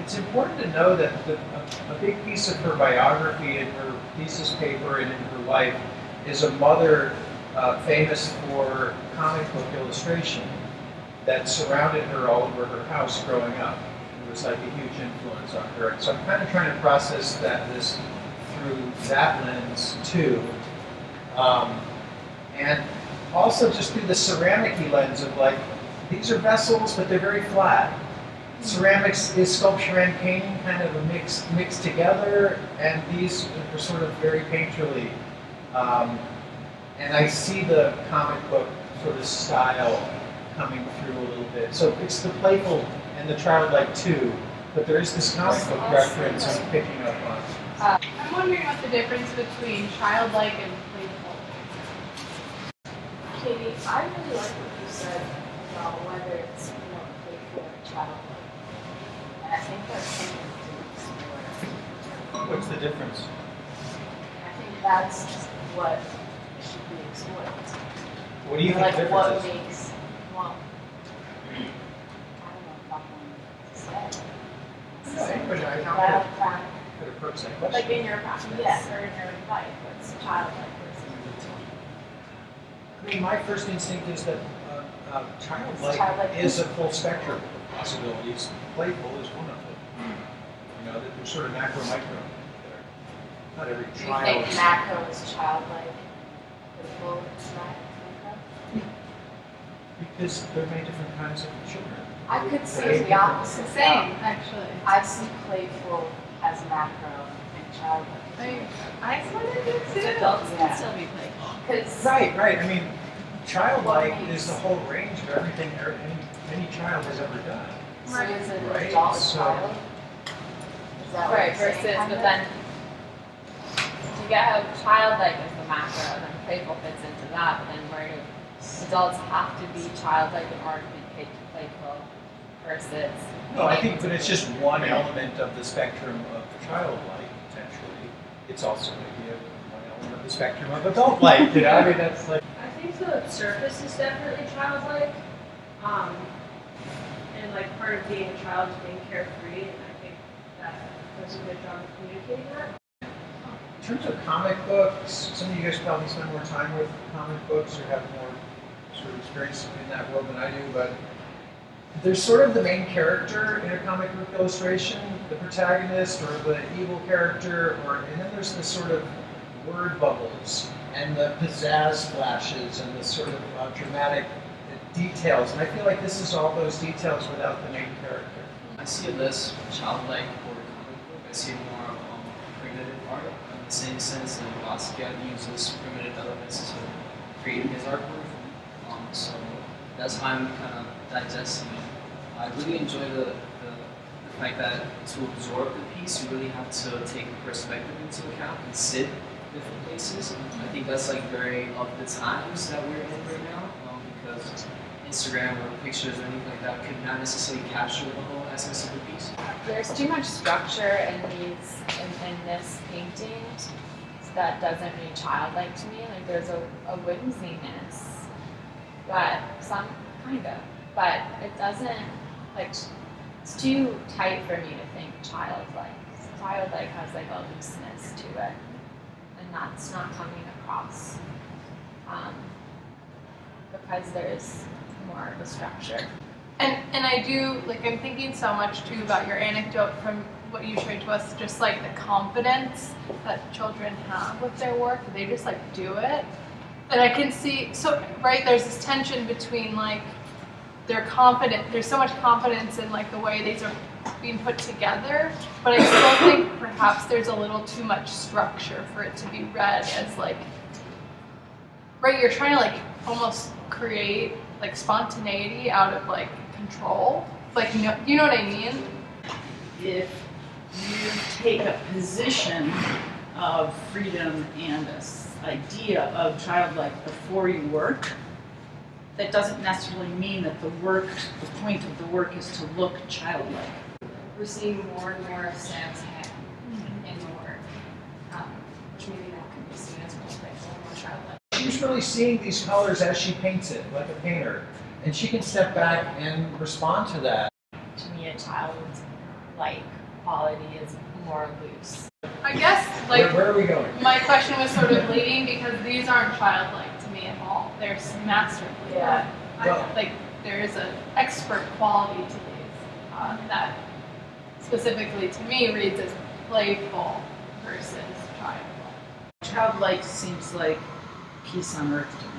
it's important to know that a big piece of her biography in her thesis paper and in her life is a mother famous for comic book illustration that surrounded her all over her house growing up. It was like a huge influence on her. So I'm kind of trying to process this through that lens too. And also just through the ceramic-y lens of like, these are vessels, but they're very flat. Ceramics is sculpture and painting kind of a mixed together, and these are sort of very painterly. And I see the comic book sort of style coming through a little bit. So it's the playful and the childlike too, but there is this comic book reference I'm picking up on. I'm wondering what the difference between childlike and playful. Katie, I really like what you said about whether it's playful or childlike. And I think that's something to explore. What's the difference? I think that's what should be explored. What do you think the what difference is? makes, well, I don't know if I'm going to say. No, anybody, I Well, could approach that Like question. in your practice or in your life, what's childlike versus I mean, my first instinct is that childlike is a full spectrum of possibilities. Playful is one of them. You know, that there's sort of macro, micro there. Not every do you child. think macro is childlike? Playful is macro? Because there are many different kinds of children. I could say the opposite. the same, actually. I see playful as macro and childlike. I sort of do too. Adults Yeah. can still be playful. Because Right. I mean, childlike is the whole range of everything any child has ever done. so is it Right, adult so- child? Is that what Right, you're saying, versus, kind but of? then you get how childlike is the macro, then playful fits into that, but then where do adults have to be childlike in order to be playful versus... No, I think, but it's just one element of the spectrum of childlike, potentially. It's also maybe one element of the spectrum of adult-like, you know? I mean, that's like... I think the surface is definitely childlike, and like part of being a child is being carefree, and I think that does a good job of communicating that. In terms of comic books, some of you guys probably spend more time with comic books or have more sort of experience in that world than I do, but there's sort of the main character in a comic book illustration, the protagonist or the evil character, and then there's the sort of word bubbles and the pizzazz flashes and the sort of dramatic details. And I feel like this is all those details without the main character. I see it less childlike or comic book. I see it more primitive art in the same sense that Basquiat uses primitive elements to create his artwork. So that's how I'm kind of digesting it. I really enjoy the fact that to absorb the piece, you really have to take perspective into account and sit in different places. I think that's like very of the times that we're in right now, because Instagram or pictures or anything like that could not necessarily capture the whole essence of the piece. There's too much structure in this painting that doesn't read childlike to me. Like there's a whimsiness, but but it doesn't, like, it's too tight for me to think childlike. Childlike has like a looseness to it, and that's not coming across because there's more of a structure. And I do, like, I'm thinking so much too about your anecdote from what you shared to us, just like the confidence that children have with their work. They just like do it. And I can see, so, right, there's this tension between like, they're confident, there's so much confidence in like the way these are being put together, but I still think perhaps there's a little too much structure for it to be read as like, right, you're trying to like almost create like spontaneity out of like control. Like, you know what I mean? If you take a position of freedom and this idea of childlike before you work, that doesn't necessarily mean that the point of the work is to look childlike. We're seeing more and more of Sam's hand in the work, which maybe that can be seen as more playful and more childlike. She's really seeing these colors as she paints it, like a painter. And she can step back and respond to that. To me, a child like quality is more loose. I guess like Where are we going? my question was sort of leading because these aren't childlike to me at all. They're masterfully done. Well- Like there is an expert quality to these that specifically to me reads as playful versus childlike. Childlike seems like peace on earth to me.